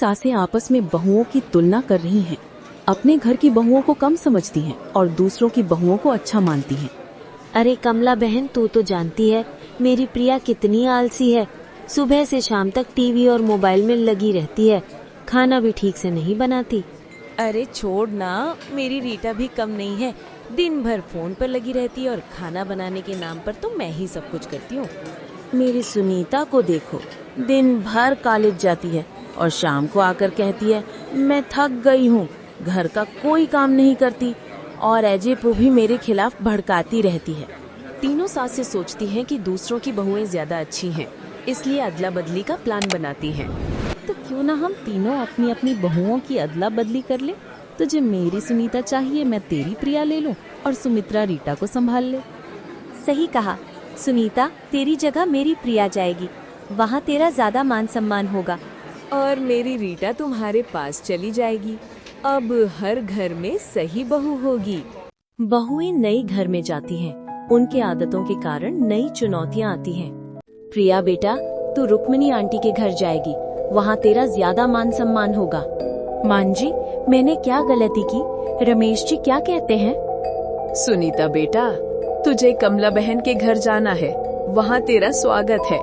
सासें आपस में बहुओं की तुलना कर रही हैं। अपने घर की बहुओं को कम समझती हैं और दूसरों की बहुओं को अच्छा मानती हैं। अरे कमला बहन, तू तो जानती है मेरी प्रिया कितनी आलसी है। सुबह से शाम तक टीवी और मोबाइल में लगी रहती है, खाना भी ठीक से नहीं बनाती। अरे छोड़ ना, मेरी रीटा भी कम नहीं है। दिन भर फोन पर लगी रहती है और खाना बनाने के नाम पर तो मैं ही सब कुछ करती हूँ। मेरी सुनीता को देखो, दिन भर कॉलेज जाती है और शाम को आकर कहती है मैं थक गई हूँ, घर का कोई काम नहीं करती, और अजय को भी मेरे खिलाफ भड़काती रहती है। तीनों सासें सोचती हैं कि दूसरों की बहुएं ज्यादा अच्छी हैं, इसलिए अदला बदली का प्लान बनाती हैं। तो क्यों ना हम तीनों अपनी अपनी बहुओं की अदला बदली कर ले। तुझे मेरी सुनीता चाहिए, मैं तेरी प्रिया ले लूं, और सुमित्रा रीटा को संभाल ले। सही कहा सुनीता, तेरी जगह मेरी प्रिया जाएगी, वहाँ तेरा ज्यादा मान सम्मान होगा। और मेरी रीटा तुम्हारे पास चली जाएगी। अब हर घर में सही बहू होगी। बहुएं नई घर में जाती हैं, उनके आदतों के कारण नई चुनौतियां आती हैं। प्रिया बेटा, तू रुक्मिणी आंटी के घर जाएगी, वहाँ तेरा ज्यादा मान सम्मान होगा। मान जी, मैंने क्या गलती की? रमेश जी क्या कहते हैं? सुनीता बेटा, तुझे कमला बहन के घर जाना है, वहाँ तेरा स्वागत है।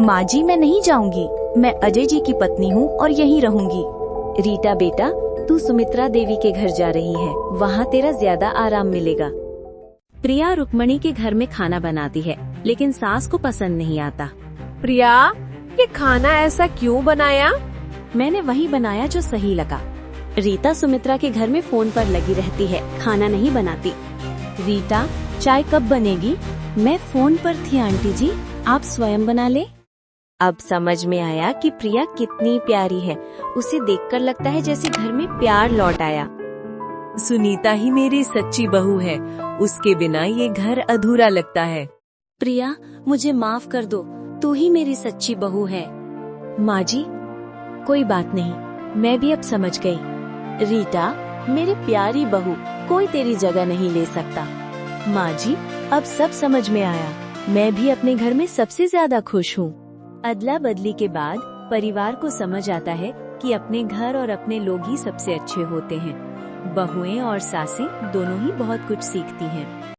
माँ जी, मैं नहीं जाऊंगी, मैं अजय जी की पत्नी हूँ और यहीं रहूंगी। रीटा बेटा, तू सुमित्रा देवी के घर जा रही है, वहाँ तेरा ज्यादा आराम मिलेगा। प्रिया रुक्मणी के घर में खाना बनाती है, लेकिन सास को पसंद नहीं आता। प्रिया, ये खाना ऐसा क्यों बनाया? मैंने वही बनाया जो सही लगा। रीता सुमित्रा के घर में फोन पर लगी रहती है, खाना नहीं बनाती। रीटा, चाय कब बनेगी? मैं फोन पर थी आंटी जी, आप स्वयं बना ले। अब समझ में आया कि प्रिया कितनी प्यारी है। उसे देखकर लगता है जैसे घर में प्यार लौट आया। सुनीता ही मेरी सच्ची बहू है, उसके बिना ये घर अधूरा लगता है। प्रिया, मुझे माफ कर दो, तू ही मेरी सच्ची बहू है। माँ जी, कोई बात नहीं, मैं भी अब समझ गई। रीटा, मेरी प्यारी बहू, कोई तेरी जगह नहीं ले सकता। माँ जी, अब सब समझ में आया, मैं भी अपने घर में सबसे ज्यादा खुश हूँ। अदला बदली के बाद परिवार को समझ आता है कि अपने घर और अपने लोग ही सबसे अच्छे होते हैं। बहुएं और सासें दोनों ही बहुत कुछ सीखती हैं।